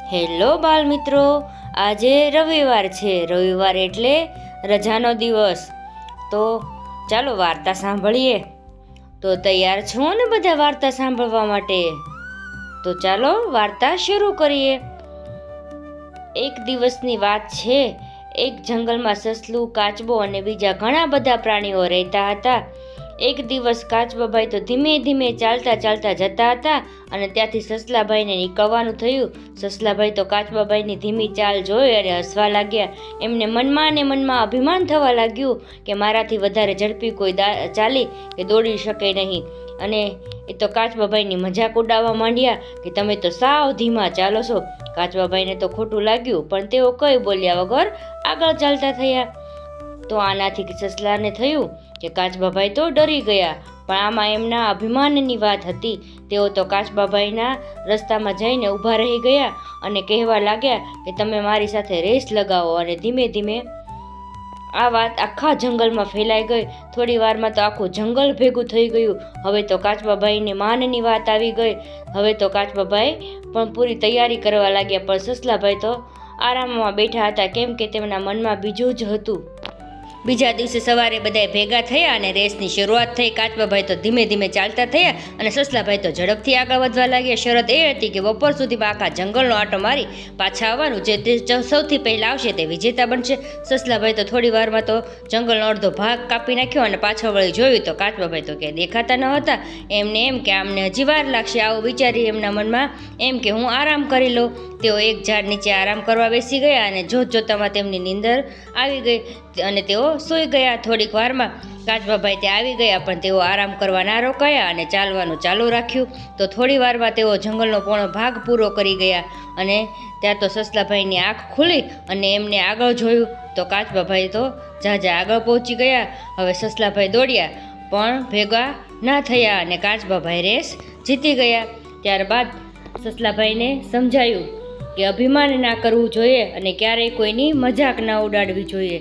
Hello બાલ મિત્રો, આજે રવિવાર છે. રવિવાર એટલે રજાનો દિવસ. તો ચાલો વાર્તા સાંભળીએ. તો તૈયાર છો ને બધા વાર્તા સાંભળવા માટે? તો ચાલો વાર્તા શરૂ કરીએ. એક દિવસની વાત છે. એક જંગલમાં સસલું, કાચબો અને બીજા ઘણા બધા પ્રાણીઓ રહેતા હતા. એક દિવસ કાચબાભાઈ તો ધીમે ધીમે ચાલતા ચાલતા જતા હતા અને ત્યાંથી સસલાભાઈને નીકળવાનું થયું. સસલાભાઈ તો કાચબાભાઈની ધીમી ચાલ જોઈ અને હસવા લાગ્યા. એમને મનમાં ને મનમાં અભિમાન થવા લાગ્યું કે મારાથી વધારે ઝડપી કોઈ ચાલી કે દોડી શકે નહીં. અને એ તો કાચબાભાઈની મજાક ઉડાવવા માંડ્યા કે તમે તો સાવ ધીમા ચાલો છો. કાચબાભાઈને તો ખોટું લાગ્યું, પણ તેઓ કંઈ બોલ્યા વગર આગળ ચાલતા થયા. તો આનાથી સસલાને થયું કે કાચબાભાઈ તો ડરી ગયા, પણ આમાં એમના અભિમાનની વાત હતી. તેઓ તો કાચબાભાઈના રસ્તામાં જઈને ઊભા રહી ગયા અને કહેવા લાગ્યા કે તમે મારી સાથે રેસ લગાવો. અને ધીમે ધીમે આ વાત આખા જંગલમાં ફેલાઈ ગઈ. થોડી વારમાં તો આખું જંગલ ભેગું થઈ ગયું. હવે તો કાચબાભાઈને માનની વાત આવી ગઈ. હવે તો કાચબાભાઈ પણ પૂરી તૈયારી કરવા લાગ્યા, પણ સસલાભાઈ તો આરામમાં બેઠા હતા, કેમ કે તેમના મનમાં બીજું જ હતું. બીજા દિવસે સવારે બધાએ ભેગા થયા અને રેસની શરૂઆત થઈ. કાચબાભાઈ તો ધીમે ધીમે ચાલતા થયા અને સસલાભાઈ તો ઝડપથી આગળ વધવા લાગ્યા. શરત એ હતી કે બપોર સુધીમાં આખા જંગલનો આંટો મારી પાછા આવવાનું. જે સૌથી પહેલાં આવશે તે વિજેતા બનશે. સસલાભાઈ તો થોડી વારમાં તો જંગલનો અડધો ભાગ કાપી નાખ્યો અને પાછળ વળી જોયું તો કાચબાભાઈ તો ક્યાંય દેખાતા ન હતા. એમને એમ કે આમને હજી વાર લાગશે. આવું વિચારી એમના મનમાં એમ કે હું આરામ કરી લઉં. તેઓ એક ઝાડ નીચે આરામ કરવા બેસી ગયા અને જોતજોતામાં તેમની નીંદર આવી ગઈ અને તેઓ સૂઈ ગયા. થોડીક વારમાં કાચબાભાઈ ત્યાં આવી ગયા, પણ તેઓ આરામ કરવા ના રોકાયા અને ચાલવાનું ચાલુ રાખ્યું. તો થોડી વારમાં તેઓ જંગલનો પોણો ભાગ પૂરો કરી ગયા અને ત્યાં તો સસલાભાઈની આંખ ખુલી અને એમને આગળ જોયું તો કાચબાભાઈ તો ઝાઝા આગળ પહોંચી ગયા. હવે સસલાભાઈ દોડ્યા પણ ભેગા ના થયા અને કાચબાભાઈ રેસ જીતી ગયા. ત્યારબાદ સસલાભાઈને સમજાયું કે અભિમાન ના કરવું જોઈએ અને ક્યારેય કોઈની મજાક ના ઉડાડવી જોઈએ.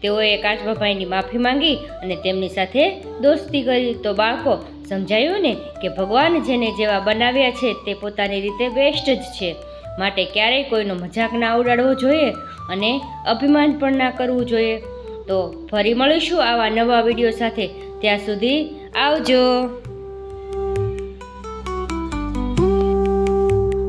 તેઓએ કાચબાભાઈની માફી માંગી અને તેમની સાથે દોસ્તી કરી. તો બાળકો, સમજાયું ને કે ભગવાન જેને જેવા બનાવ્યા છે તે પોતાની રીતે બેસ્ટ જ છે. માટે ક્યારેય કોઈનો મજાક ના ઉડાડવો જોઈએ અને અભિમાન પણ ના કરવું જોઈએ. તો ફરી મળીશું આવા નવા વિડીયો સાથે. ત્યાં સુધી આવજો.